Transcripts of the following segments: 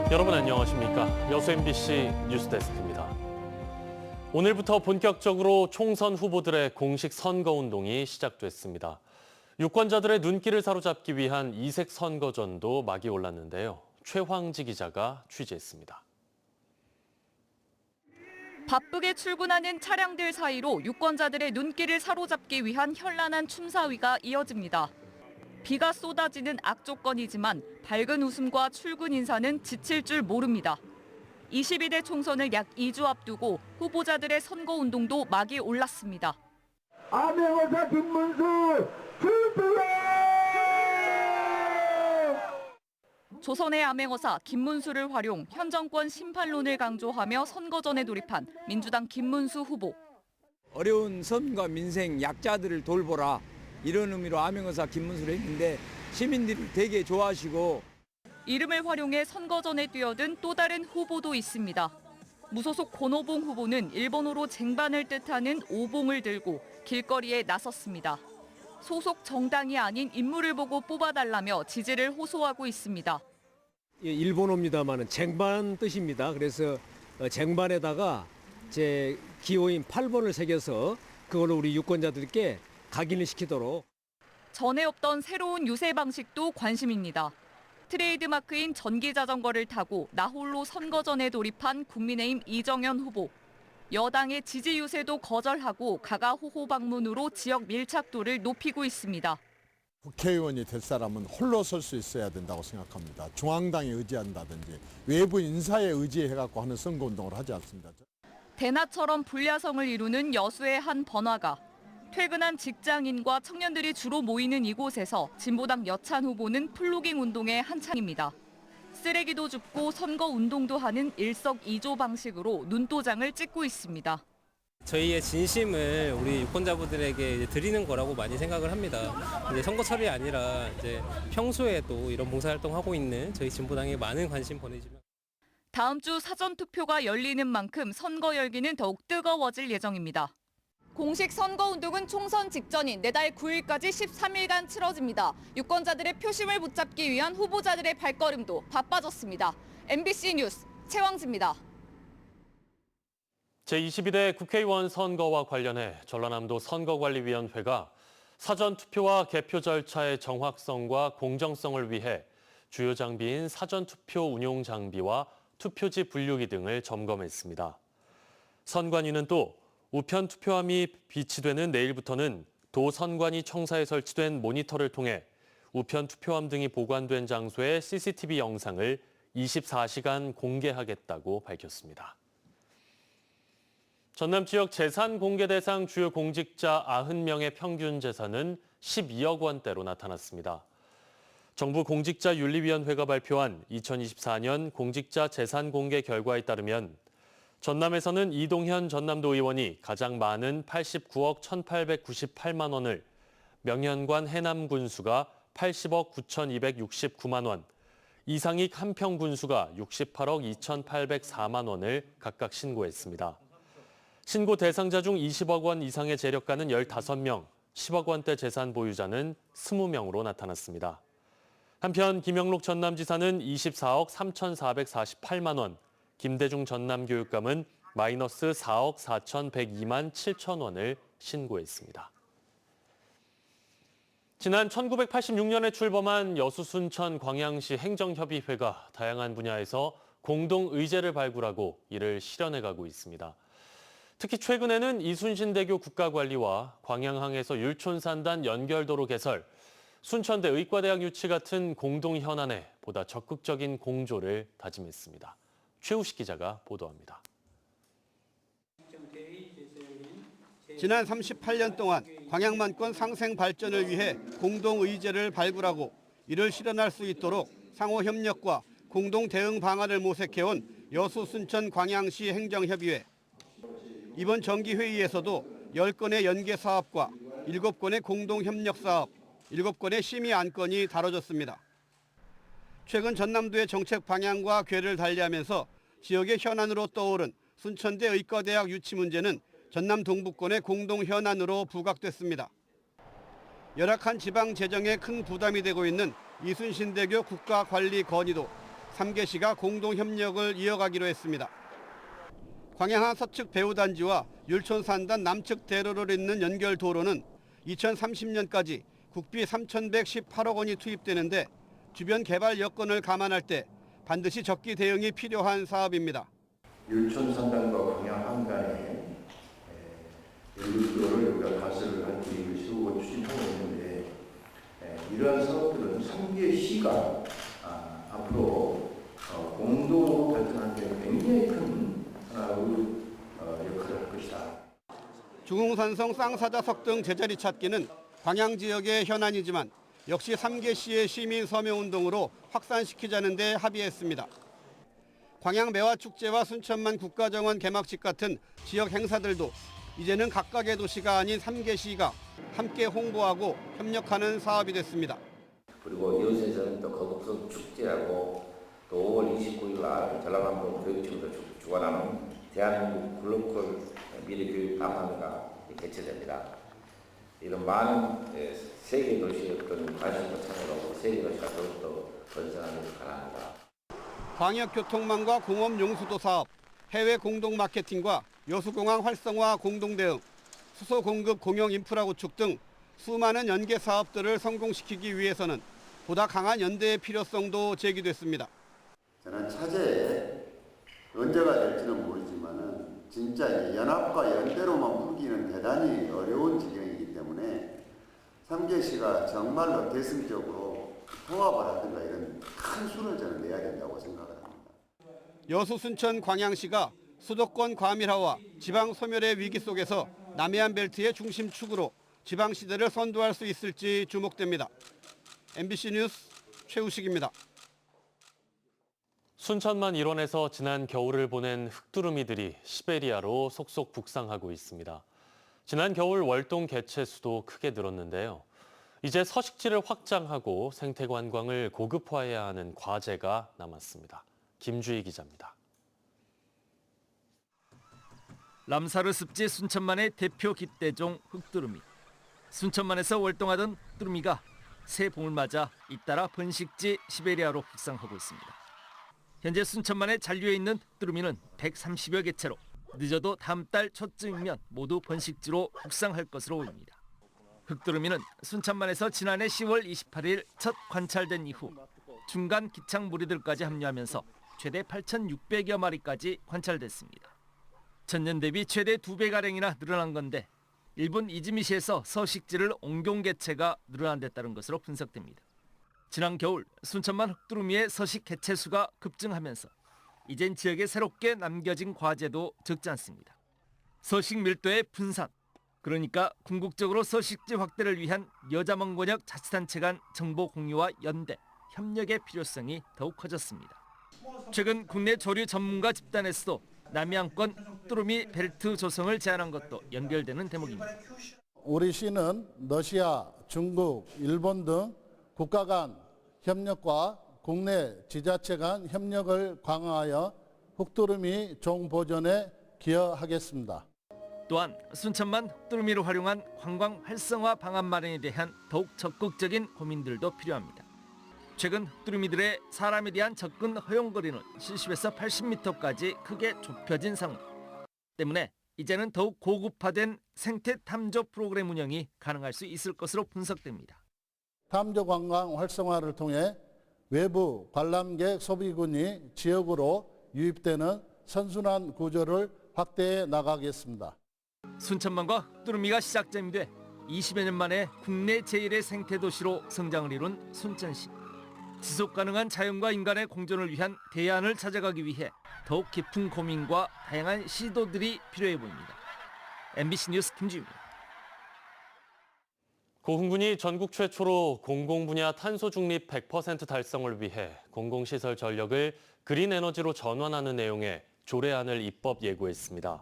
여러분 안녕하십니까? 여수 MBC 뉴스데스크입니다. 오늘부터 본격적으로 총선 후보들의 공식 선거운동이 시작됐습니다. 유권자들의 눈길을 사로잡기 위한 이색 선거전도 막이 올랐는데요. 최황지 기자가 취재했습니다. 바쁘게 출근하는 차량들 사이로 유권자들의 눈길을 사로잡기 위한 현란한 춤사위가 이어집니다. 비가 쏟아지는 악조건이지만 밝은 웃음과 출근 인사는 지칠 줄 모릅니다. 22대 총선을 약 2주 앞두고 후보자들의 선거운동도 막이 올랐습니다. 암행어사 김문수 출두해! 조선의 암행어사 김문수를 활용 현 정권 심판론을 강조하며 선거전에 돌입한 민주당 김문수 후보. 어려운 섬과 민생, 약자들을 돌보라. 이런 의미로 암행어사 김문수를 했는데 시민들이 되게 좋아하시고. 이름을 활용해 선거전에 뛰어든 또 다른 후보도 있습니다. 무소속 권오봉 후보는 일본어로 쟁반을 뜻하는 오봉을 들고 길거리에 나섰습니다. 소속 정당이 아닌 인물을 보고 뽑아달라며 지지를 호소하고 있습니다. 일본어입니다만은 쟁반 뜻입니다. 그래서 쟁반에다가 제 기호인 8번을 새겨서 그걸로 우리 유권자들께 각인을 시키도록. 전에 없던 새로운 유세 방식도 관심입니다. 트레이드마크인 전기자전거를 타고 나홀로 선거전에 돌입한 국민의힘 이정현 후보. 여당의 지지 유세도 거절하고 가가호호 방문으로 지역 밀착도를 높이고 있습니다. 국회의원이 될 사람은 홀로 설 수 있어야 된다고 생각합니다. 중앙당에 의지한다든지 외부 인사에 의지해갖고 하는 선거운동을 하지 않습니다. 대나처럼 불야성을 이루는 여수의 한 번화가. 퇴근한 직장인과 청년들이 주로 모이는 이곳에서 진보당 여찬 후보는 플로깅 운동에 한창입니다. 쓰레기도 줍고 선거 운동도 하는 일석이조 방식으로 눈도장을 찍고 있습니다. 저희의 진심을 우리 유권자분들에게 드리는 거라고 많이 생각을 합니다. 이제 선거철이 아니라 이제 평소에도 이런 봉사활동하고 있는 저희 진보당에 많은 관심 보내주면. 다음 주 사전투표가 열리는 만큼 선거 열기는 더욱 뜨거워질 예정입니다. 공식 선거운동은 총선 직전인 내달 9일까지 13일간 치러집니다. 유권자들의 표심을 붙잡기 위한 후보자들의 발걸음도 바빠졌습니다. MBC 뉴스 최황지입니다. 제22대 국회의원 선거와 관련해 전라남도 선거관리위원회가 사전투표와 개표 절차의 정확성과 공정성을 위해 주요 장비인 사전투표 운용 장비와 투표지 분류기 등을 점검했습니다. 선관위는 또 우편 투표함이 비치되는 내일부터는 도 선관위 청사에 설치된 모니터를 통해 우편 투표함 등이 보관된 장소의 CCTV 영상을 24시간 공개하겠다고 밝혔습니다. 전남 지역 재산 공개 대상 주요 공직자 90명의 평균 재산은 12억 원대로 나타났습니다. 정부 공직자윤리위원회가 발표한 2024년 공직자 재산 공개 결과에 따르면 전남에서는 이동현 전남도 의원이 가장 많은 89억 1,898만 원을, 명현관 해남 군수가 80억 9,269만 원, 이상익 한평 군수가 68억 2,804만 원을 각각 신고했습니다. 신고 대상자 중 20억 원 이상의 재력가는 15명, 10억 원대 재산 보유자는 20명으로 나타났습니다. 한편 김영록 전남지사는 24억 3,448만 원, 김대중 전남교육감은 마이너스 4억 4,102만 7천 원을 신고했습니다. 지난 1986년에 출범한 여수 순천 광양시 행정협의회가 다양한 분야에서 공동의제를 발굴하고 이를 실현해가고 있습니다. 특히 최근에는 이순신대교 국가관리와 광양항에서 율촌산단 연결도로 개설, 순천대 의과대학 유치 같은 공동현안에 보다 적극적인 공조를 다짐했습니다. 최우식 기자가 보도합니다. 지난 38년 동안 광양만권 상생 발전을 위해 공동의제를 발굴하고 이를 실현할 수 있도록 상호 협력과 공동 대응 방안을 모색해온 여수 순천 광양시 행정협의회. 이번 정기회의에서도 10건의 연계 사업과 7건의 공동 협력 사업, 7건의 심의 안건이 다뤄졌습니다. 최근 전남도의 정책 방향과 궤를 달리하면서 지역의 현안으로 떠오른 순천대 의과대학 유치 문제는 전남 동부권의 공동 현안으로 부각됐습니다. 열악한 지방 재정에 큰 부담이 되고 있는 이순신대교 국가관리 건의도 3개시가 공동 협력을 이어가기로 했습니다. 광양항 서측 배후단지와 율촌산단 남측 대로를 잇는 연결 도로는 2030년까지 국비 3,118억 원이 투입되는데 주변 개발 여건을 감안할 때 반드시 적기 대응이 필요한 사업입니다. 율촌산단과 광양항 간에 연결도로를 우리가 가설을 한 계획을 세우고 추진하고 있는데 이러한 사업들은 3개 시가 앞으로 공동으로 발전하는 데 굉장히 큰 역할을 할 것이다. 중흥산성 쌍사자석 등 제자리 찾기는 광양 지역의 현안이지만 역시 3개시의 시민 서명운동으로 확산시키자는 데 합의했습니다. 광양 매화축제와 순천만 국가정원 개막식 같은 지역 행사들도 이제는 각각의 도시가 아닌 3개시가 함께 홍보하고 협력하는 사업이 됐습니다. 그리고 이웃에서는 또 거북선 축제하고 또 5월 29일 날 전라남도 교육청에서 주관하는 대한민국 글로컬 미래교육 방학회가 개최됩니다. 이런 많은 세계 도시의 어떤 관심과 참여하고 세계 도시가 더욱더 번성하기를 바랍니다. 광역교통망과 공업 용수도 사업, 해외 공동 마케팅과 여수공항 활성화 공동 대응, 수소 공급 공영 인프라 구축 등 수많은 연계 사업들을 성공시키기 위해서는 보다 강한 연대의 필요성도 제기됐습니다. 저는 차제에 언제가 될지는 모르지만은 진짜 연합과 연대로만 풀기는 대단히 어려운 지경이기 때문에 3개시가 정말로 대승적으로 통합을 하든가 이런 큰 수를 저는 내야 된다고 생각을 합니다. 여수, 순천, 광양시가 수도권 과밀화와 지방 소멸의 위기 속에서 남해안 벨트의 중심축으로 지방시대를 선도할 수 있을지 주목됩니다. MBC 뉴스 최우식입니다. 순천만 일원에서 지난 겨울을 보낸 흑두루미들이 시베리아로 속속 북상하고 있습니다. 지난 겨울 월동 개체수도 크게 늘었는데요. 이제 서식지를 확장하고 생태 관광을 고급화해야 하는 과제가 남았습니다. 김주희 기자입니다. 람사르 습지 순천만의 대표 깃대종 흑두루미. 순천만에서 월동하던 흑두루미가 새 봄을 맞아 잇따라 번식지 시베리아로 북상하고 있습니다. 현재 순천만에 잔류해 있는 흑두루미는 130여 개체로 늦어도 다음 달 초쯤이면 모두 번식지로 북상할 것으로 보입니다. 흑두루미는 순천만에서 지난해 10월 28일 첫 관찰된 이후 중간 기창 무리들까지 합류하면서 최대 8,600여 마리까지 관찰됐습니다. 전년 대비 최대 2배가량이나 늘어난 건데 일본 이즈미시에서 서식지를 옮겨온 개체가 늘어난 데 따른 것으로 분석됩니다. 지난 겨울 순천만 흑두루미의 서식 개체 수가 급증하면서 이젠 지역에 새롭게 남겨진 과제도 적지 않습니다. 서식 밀도의 분산, 그러니까 궁극적으로 서식지 확대를 위한 여자먼 권역 자치단체 간 정보 공유와 연대, 협력의 필요성이 더욱 커졌습니다. 최근 국내 조류 전문가 집단에서도 남해안권 흑두루미 벨트 조성을 제안한 것도 연결되는 대목입니다. 우리 시는 러시아, 중국, 일본 등 국가 간 협력과 국내 지자체 간 협력을 강화하여 흑두루미 종 보존에 기여하겠습니다. 또한 순천만 흑두루미를 활용한 관광 활성화 방안 마련에 대한 더욱 적극적인 고민들도 필요합니다. 최근 흑두루미들의 사람에 대한 접근 허용거리는 70에서 80m까지 크게 좁혀진 상황 때문에 이제는 더욱 고급화된 생태 탐조 프로그램 운영이 가능할 수 있을 것으로 분석됩니다. 탐조 관광 활성화를 통해 외부 관람객 소비군이 지역으로 유입되는 선순환 구조를 확대해 나가겠습니다. 순천만과 흑두루미가 시작점이 돼 20여 년 만에 국내 제1의 생태도시로 성장을 이룬 순천시. 지속 가능한 자연과 인간의 공존을 위한 대안을 찾아가기 위해 더욱 깊은 고민과 다양한 시도들이 필요해 보입니다. MBC 뉴스 김주입니다. 고흥군이 전국 최초로 공공분야 탄소 중립 100% 달성을 위해 공공시설 전력을 그린 에너지로 전환하는 내용의 조례안을 입법 예고했습니다.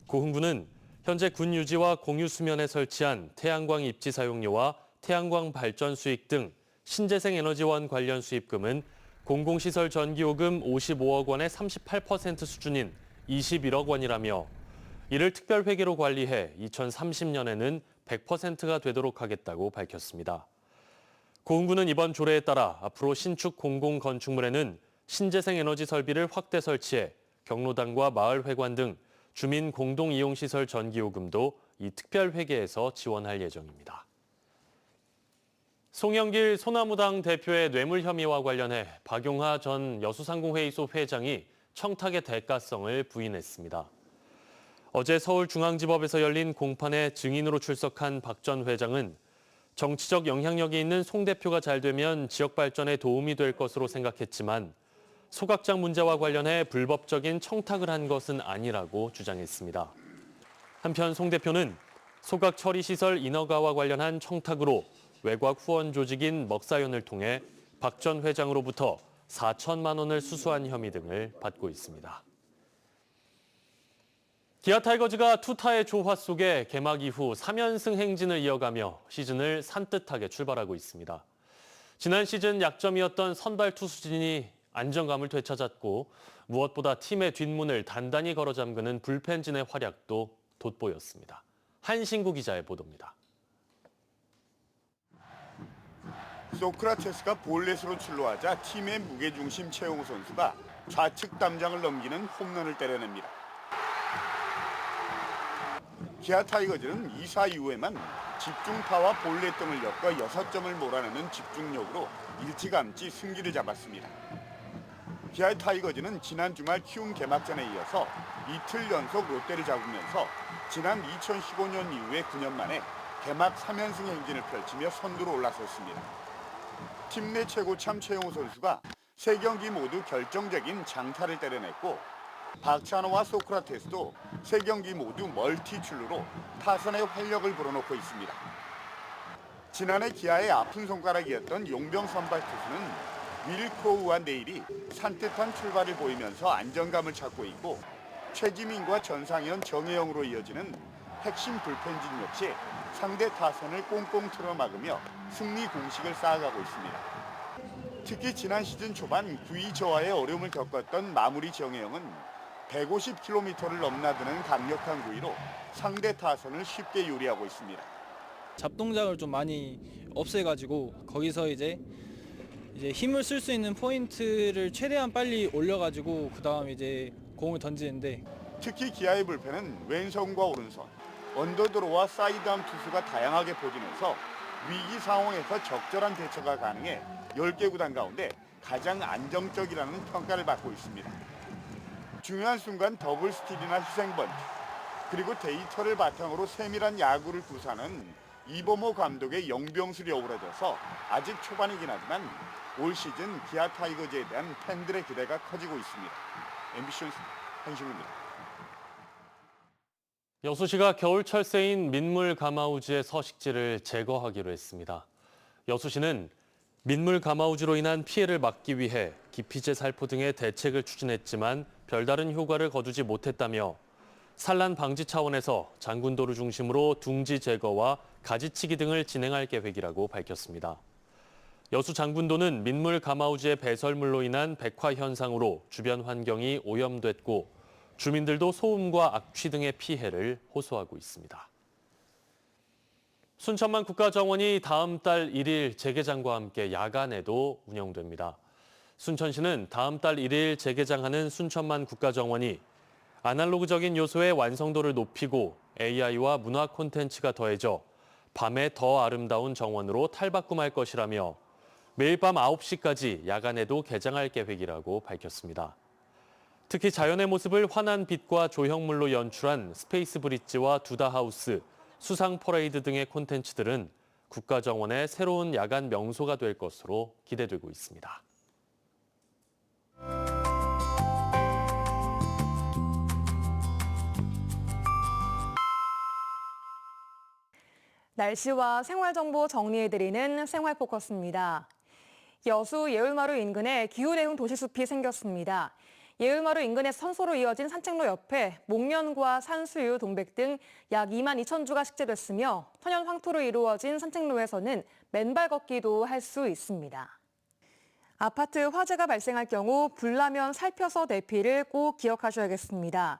고흥군은 현재 군 유지와 공유 수면에 설치한 태양광 입지 사용료와 태양광 발전 수익 등 신재생 에너지원 관련 수입금은 공공시설 전기요금 55억 원의 38% 수준인 21억 원이라며 이를 특별회계로 관리해 2030년에는 100%가 되도록 하겠다고 밝혔습니다. 고흥군은 이번 조례에 따라 앞으로 신축 공공건축물에는 신재생 에너지 설비를 확대 설치해 경로당과 마을회관 등 주민 공동이용시설 전기요금도 이 특별회계에서 지원할 예정입니다. 송영길 소나무당 대표의 뇌물 혐의와 관련해 박용하 전 여수상공회의소 회장이 청탁의 대가성을 부인했습니다. 어제 서울중앙지법에서 열린 공판에 증인으로 출석한 박 전 회장은 정치적 영향력이 있는 송 대표가 잘 되면 지역 발전에 도움이 될 것으로 생각했지만 소각장 문제와 관련해 불법적인 청탁을 한 것은 아니라고 주장했습니다. 한편 송 대표는 소각 처리 시설 인허가와 관련한 청탁으로 외곽 후원 조직인 먹사연을 통해 박 전 회장으로부터 4천만 원을 수수한 혐의 등을 받고 있습니다. 기아 타이거즈가 투타의 조화 속에 개막 이후 3연승 행진을 이어가며 시즌을 산뜻하게 출발하고 있습니다. 지난 시즌 약점이었던 선발 투수진이 안정감을 되찾았고 무엇보다 팀의 뒷문을 단단히 걸어 잠그는 불펜진의 활약도 돋보였습니다. 한신구 기자의 보도입니다. 소크라테스가 볼넷으로 출루하자 팀의 무게중심 최용우 선수가 좌측 담장을 넘기는 홈런을 때려냅니다. 기아 타이거즈는 2사 이후에만 집중타와 볼넷 등을 엮어 6점을 몰아내는 집중력으로 일찌감치 승기를 잡았습니다. 기아 타이거즈는 지난 주말 키움 개막전에 이어서 이틀 연속 롯데를 잡으면서 지난 2015년 이후에 9년 만에 개막 3연승 행진을 펼치며 선두로 올라섰습니다. 팀 내 최고참 최용우 선수가 3경기 모두 결정적인 장타를 때려냈고 박찬호와 소크라테스도 3경기 모두 멀티 출루로 타선의 활력을 불어넣고 있습니다. 지난해 기아의 아픈 손가락이었던 용병 선발 투수는 윌 크로우와 네일이 산뜻한 출발을 보이면서 안정감을 찾고 있고 최지민과 전상현, 정혜영으로 이어지는 핵심 불펜진 역시 상대 타선을 꽁꽁 틀어막으며 승리 공식을 쌓아가고 있습니다. 특히 지난 시즌 초반 구위 저하의 어려움을 겪었던 마무리 정혜영은 150km를 넘나드는 강력한 구위로 상대 타선을 쉽게 요리하고 있습니다. 잡동작을 좀 많이 없애가지고 거기서 이제 힘을 쓸 수 있는 포인트를 최대한 빨리 올려가지고 그 다음 이제 공을 던지는데 특히 기아의 불펜은 왼손과 오른손, 언더드로와 사이드암 투수가 다양하게 포진해서 위기 상황에서 적절한 대처가 가능해 10개 구단 가운데 가장 안정적이라는 평가를 받고 있습니다. 중요한 순간 더블 스틸이나 희생 번트, 그리고 데이터를 바탕으로 세밀한 야구를 구사하는 이범호 감독의 영병술이 어우러져서 아직 초반이긴 하지만 올 시즌 기아 타이거즈에 대한 팬들의 기대가 커지고 있습니다. MBC 한신구입니다. 여수시가 겨울철새인 민물 가마우지의 서식지를 제거하기로 했습니다. 여수시는 민물 가마우지로 인한 피해를 막기 위해 기피제 살포 등의 대책을 추진했지만 별다른 효과를 거두지 못했다며 산란 방지 차원에서 장군도를 중심으로 둥지 제거와 가지치기 등을 진행할 계획이라고 밝혔습니다. 여수 장군도는 민물 가마우지의 배설물로 인한 백화 현상으로 주변 환경이 오염됐고 주민들도 소음과 악취 등의 피해를 호소하고 있습니다. 순천만 국가정원이 다음 달 1일 재개장과 함께 야간에도 운영됩니다. 순천시는 다음 달 1일 재개장하는 순천만 국가정원이 아날로그적인 요소의 완성도를 높이고 AI와 문화 콘텐츠가 더해져 밤에 더 아름다운 정원으로 탈바꿈할 것이라며 매일 밤 9시까지 야간에도 개장할 계획이라고 밝혔습니다. 특히 자연의 모습을 환한 빛과 조형물로 연출한 스페이스 브릿지와 두다하우스, 수상 퍼레이드 등의 콘텐츠들은 국가정원의 새로운 야간 명소가 될 것으로 기대되고 있습니다. 날씨와 생활정보 정리해드리는 생활포커스입니다. 여수 예울마루 인근에 기후대응 도시숲이 생겼습니다. 예울마루 인근의 선소로 이어진 산책로 옆에 목련과 산수유, 동백 등 약 2만 2천 주가 식재됐으며 천연 황토로 이루어진 산책로에서는 맨발 걷기도 할 수 있습니다. 아파트 화재가 발생할 경우 불나면 살펴서 대피를 꼭 기억하셔야겠습니다.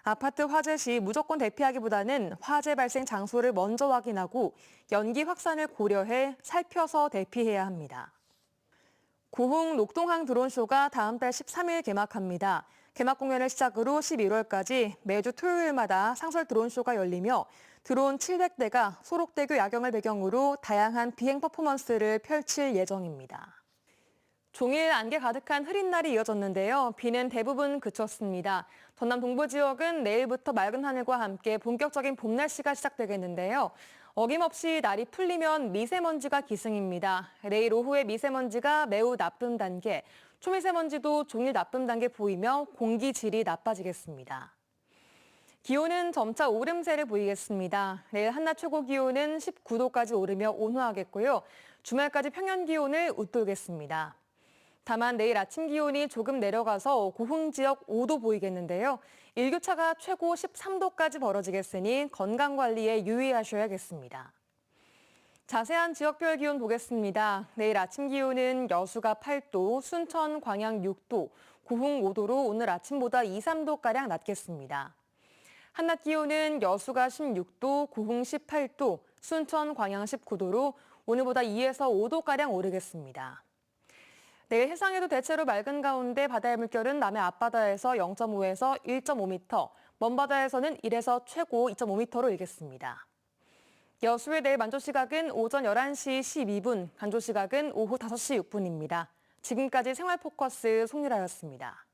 아파트 화재 시 무조건 대피하기보다는 화재 발생 장소를 먼저 확인하고 연기 확산을 고려해 살펴서 대피해야 합니다. 고흥 녹동항 드론쇼가 다음 달 13일 개막합니다. 개막 공연을 시작으로 11월까지 매주 토요일마다 상설 드론쇼가 열리며 드론 700대가 소록대교 야경을 배경으로 다양한 비행 퍼포먼스를 펼칠 예정입니다. 종일 안개 가득한 흐린 날이 이어졌는데요. 비는 대부분 그쳤습니다. 전남 동부 지역은 내일부터 맑은 하늘과 함께 본격적인 봄 날씨가 시작되겠는데요. 어김없이 날이 풀리면 미세먼지가 기승입니다. 내일 오후에 미세먼지가 매우 나쁨 단계, 초미세먼지도 종일 나쁨 단계 보이며 공기질이 나빠지겠습니다. 기온은 점차 오름세를 보이겠습니다. 내일 한낮 최고 기온은 19도까지 오르며 온화하겠고요. 주말까지 평년 기온을 웃돌겠습니다. 다만 내일 아침 기온이 조금 내려가서 고흥 지역 5도 보이겠는데요. 일교차가 최고 13도까지 벌어지겠으니 건강관리에 유의하셔야겠습니다. 자세한 지역별 기온 보겠습니다. 내일 아침 기온은 여수가 8도, 순천, 광양 6도, 고흥 5도로 오늘 아침보다 2, 3도가량 낮겠습니다. 한낮 기온은 여수가 16도, 고흥 18도, 순천, 광양 19도로 오늘보다 2에서 5도가량 오르겠습니다. 내일 해상에도 대체로 맑은 가운데 바다의 물결은 남해 앞바다에서 0.5에서 1.5m, 먼바다에서는 1에서 최고 2.5m로 일겠습니다. 여수의 내일 만조 시각은 오전 11시 12분, 간조 시각은 오후 5시 6분입니다. 지금까지 생활포커스 송유라였습니다.